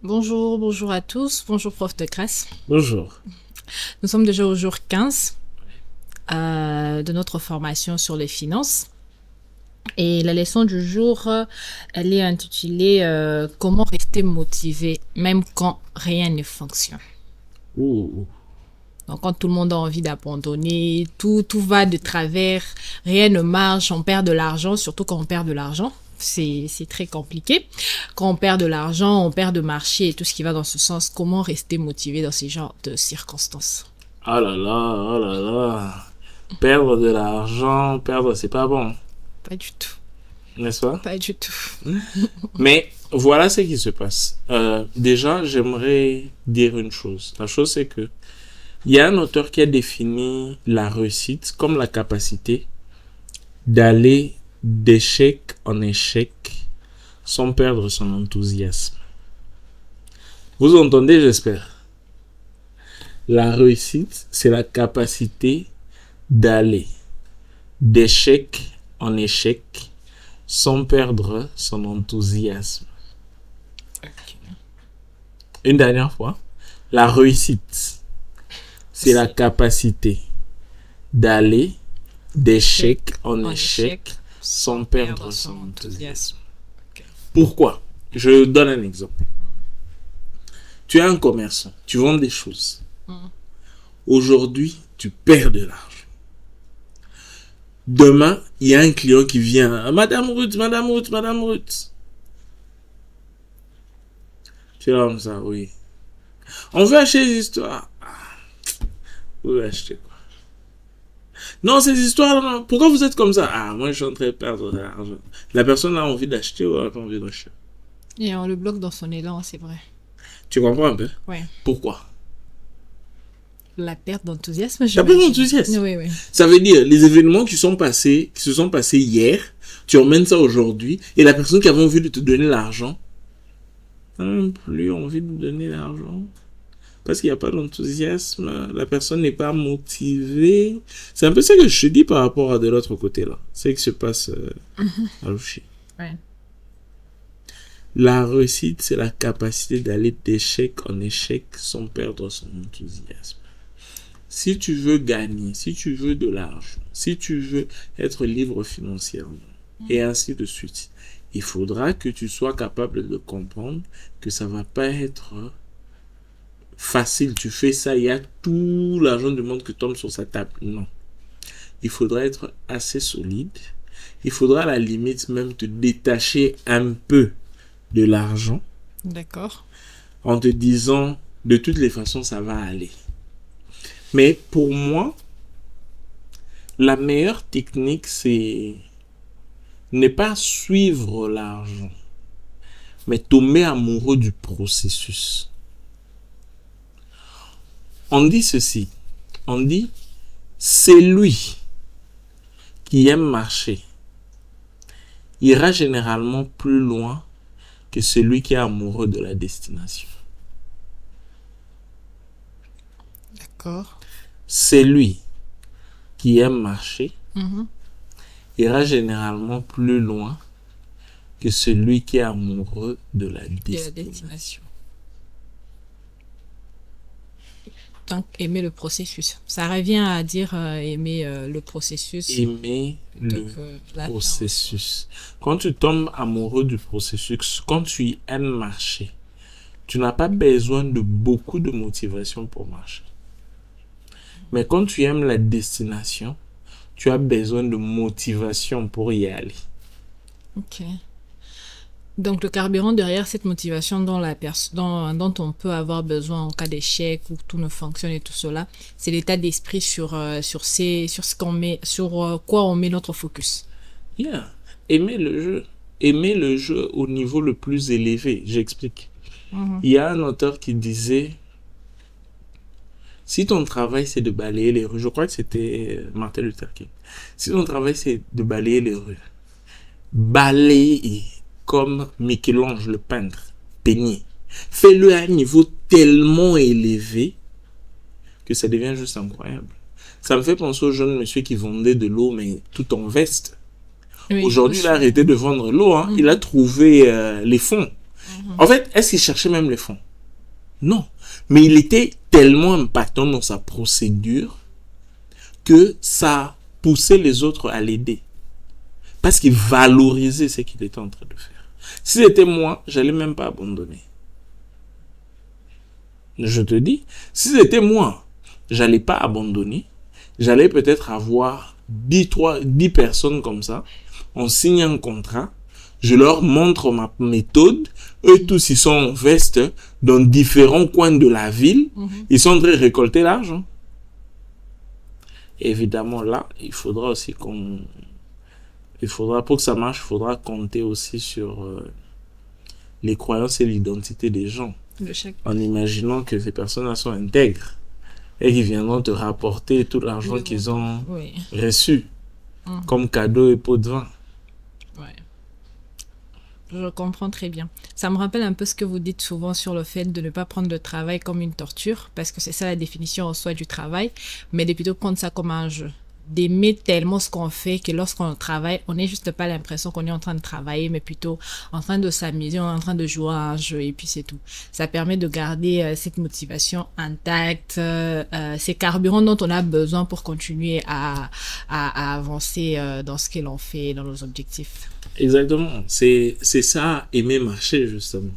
Bonjour, bonjour à tous. Bonjour, prof de classe. Bonjour. Nous sommes déjà au jour 15 de notre formation sur les finances. Et la leçon du jour, elle est intitulée Comment rester motivé même quand rien ne fonctionne. Ouh. Donc, quand tout le monde a envie d'abandonner, tout va de travers, rien ne marche, on perd de l'argent, surtout quand on perd de l'argent. C'est très compliqué. Quand on perd de l'argent, on perd de marché et tout ce qui va dans ce sens. Comment rester motivé dans ces genres de circonstances? Ah là là, oh là là. Perdre de l'argent, perdre, c'est pas bon, Pas du tout. n'est-ce pas? Pas du tout. Mais voilà ce qui se passe. Déjà, j'aimerais dire une chose. La chose, c'est que il y a un auteur qui a défini la réussite comme la capacité d'aller d'échec en échec sans perdre son enthousiasme. Vous entendez, j'espère. La réussite, c'est la capacité d'aller d'échec en échec sans perdre son enthousiasme. Une dernière fois, la réussite, c'est la capacité d'aller d'échec en échec sans perdre son enthousiasme. Pourquoi? Je donne un exemple. Tu es un commerçant, tu vends des choses. Aujourd'hui, tu perds de l'argent. Demain, il y a un client qui vient. Madame Ruth, Madame Ruth, Madame Ruth. Tu es là comme ça, oui. On veut acheter des histoires. Vous voulez acheter quoi? Non, ces histoires, non. Pourquoi vous êtes comme ça? Ah, moi, je suis en train de perdre de l'argent. La personne a envie d'acheter ou n'a pas envie d'acheter? Et on le bloque dans son élan, c'est vrai. Tu comprends un peu? Ouais. Pourquoi? La perte d'enthousiasme, je T'as pas d'enthousiasme. Oui, oui. Ça veut dire, les événements qui se sont passés hier, tu emmènes ça aujourd'hui, et la personne qui avait envie de te donner l'argent, n'a même plus envie de donner l'argent. Parce qu'il n'y a pas d'enthousiasme, la personne n'est pas motivée. C'est un peu ça que je te dis par rapport à de l'autre côté là. C'est ce qui se passe à Louchi. Ouais. La réussite, c'est la capacité d'aller d'échec en échec sans perdre son enthousiasme. Si tu veux gagner, si tu veux de l'argent, si tu veux être libre financièrement, et ainsi de suite, il faudra que tu sois capable de comprendre que ça va pas être facile. Tu fais ça, il y a tout l'argent du monde qui tombe sur sa table. Non. Il faudra être assez solide. Il faudra à la limite même te détacher un peu de l'argent. D'accord. En te disant, de toutes les façons, ça va aller. Mais pour moi, la meilleure technique, c'est ne pas suivre l'argent, mais tomber amoureux du processus. On dit ceci, on dit, c'est lui qui aime marcher ira généralement plus loin que celui qui est amoureux de la destination. D'accord. C'est lui qui aime marcher ira généralement plus loin que celui qui est amoureux de la destination. Donc, aimer le processus. Ça revient à dire aimer le processus. Aimer le processus. Quand tu tombes amoureux du processus, quand tu aimes marcher, tu n'as pas besoin de beaucoup de motivation pour marcher. Mais quand tu aimes la destination, tu as besoin de motivation pour y aller. Ok. Donc, le carburant derrière cette motivation dont on peut avoir besoin en cas d'échec où tout ne fonctionne et tout cela, c'est l'état d'esprit sur quoi on met notre focus. Yeah. Aimer le jeu. Aimer le jeu au niveau le plus élevé. J'explique. Il y a un auteur qui disait, si ton travail c'est de balayer les rues, je crois que c'était Martin Luther King. Si ton travail c'est de balayer les rues, balayer comme Michel-Ange le peintre, peigner. Fais-le à un niveau tellement élevé que ça devient juste incroyable. Ça me fait penser au jeune monsieur qui vendait de l'eau, mais tout en veste. Oui, aujourd'hui, il a arrêté de vendre l'eau. Il a trouvé les fonds. En fait, est-ce qu'il cherchait même les fonds? Non. Mais il était tellement impactant dans sa procédure que ça poussait les autres à l'aider. Parce qu'il valorisait ce qu'il était en train de faire. Si c'était moi, j'allais même pas abandonner. Je te dis, si c'était moi, j'allais pas abandonner. J'allais peut-être avoir 10 personnes comme ça. On signe un contrat. Je leur montre ma méthode. Eux tous, ils sont en veste dans différents coins de la ville. Ils sont en train de récolter l'argent. Évidemment, là, il faudra aussi pour que ça marche, il faudra compter aussi sur les croyances et l'identité des gens. En imaginant que ces personnes-là sont intègres et qu'ils viendront te rapporter tout l'argent qu'ils ont reçu comme cadeau et pot de vin. Ouais. Je comprends très bien. Ça me rappelle un peu ce que vous dites souvent sur le fait de ne pas prendre le travail comme une torture, parce que c'est ça la définition en soi du travail, mais de plutôt prendre ça comme un jeu. D'aimer tellement ce qu'on fait que lorsqu'on travaille, on n'est juste pas l'impression qu'on est en train de travailler, mais plutôt en train de s'amuser, on est en train de jouer à un jeu et puis c'est tout. Ça permet de garder cette motivation intacte, ces carburants dont on a besoin pour continuer à avancer dans ce que l'on fait, dans nos objectifs. Exactement. C'est ça, aimer marcher, justement.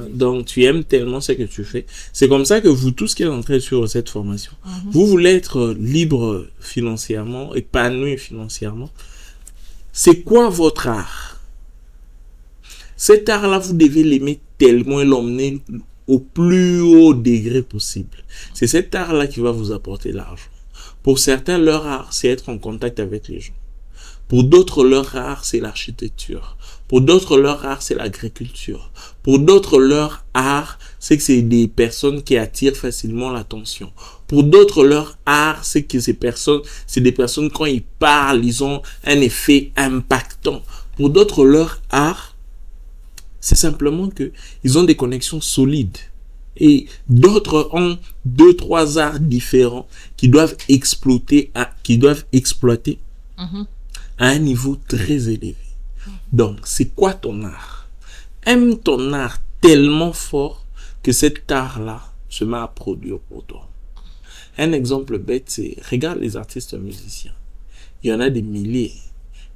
Donc, tu aimes tellement ce que tu fais. C'est comme ça que vous tous qui êtes entrés sur cette formation, vous voulez être libre financièrement, épanoui financièrement. C'est quoi votre art? Cet art-là, vous devez l'aimer tellement et l'emmener au plus haut degré possible. C'est cet art-là qui va vous apporter l'argent. Pour certains, leur art, c'est être en contact avec les gens. Pour d'autres, leur art, c'est l'architecture. Pour d'autres, leur art, c'est l'agriculture. Pour d'autres, leur art, c'est que c'est des personnes qui attirent facilement l'attention. Pour d'autres, leur art, c'est que c'est des personnes, quand ils parlent, ils ont un effet impactant. Pour d'autres, leur art, c'est simplement que ils ont des connexions solides. Et d'autres ont 2-3 arts différents qui doivent exploiter à un niveau très élevé. Donc, c'est quoi ton art? Aime ton art tellement fort que cet art-là se met à produire pour toi. Un exemple bête, c'est, regarde les artistes musiciens. Il y en a des milliers,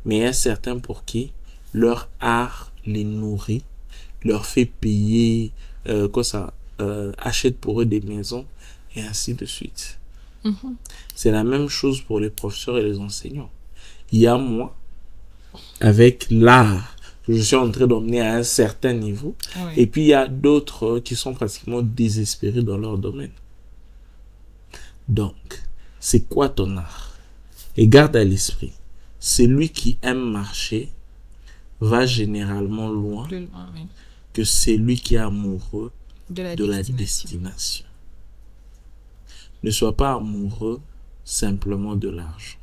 mais il y a certains pour qui leur art les nourrit, leur fait payer, achète pour eux des maisons, et ainsi de suite. C'est la même chose pour les professeurs et les enseignants. Il y a moi, avec l'art que je suis en train d'emmener à un certain niveau, et puis il y a d'autres qui sont pratiquement désespérés dans leur domaine. Donc, c'est quoi ton art? Et garde à l'esprit, celui qui aime marcher va généralement loin que celui qui est amoureux de la destination. Ne sois pas amoureux simplement de l'argent.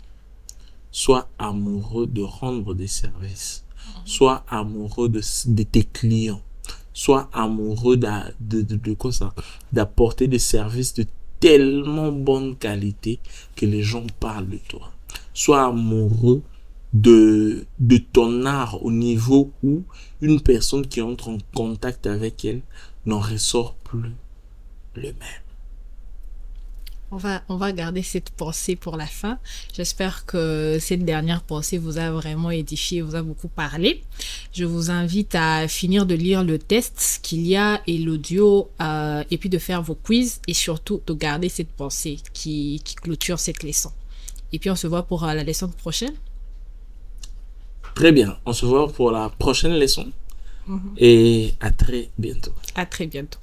Sois amoureux de rendre des services. Sois amoureux de tes clients. Sois amoureux d'apporter des services de tellement bonne qualité que les gens parlent de toi. Sois amoureux de ton art au niveau où une personne qui entre en contact avec elle n'en ressort plus le même. On va garder cette pensée pour la fin. J'espère que cette dernière pensée vous a vraiment édifié, vous a beaucoup parlé. Je vous invite à finir de lire le test qu'il y a et l'audio, et puis de faire vos quiz et surtout de garder cette pensée qui clôture cette leçon. Et puis on se voit pour la leçon prochaine. Très bien, on se voit pour la prochaine leçon et à très bientôt. À très bientôt.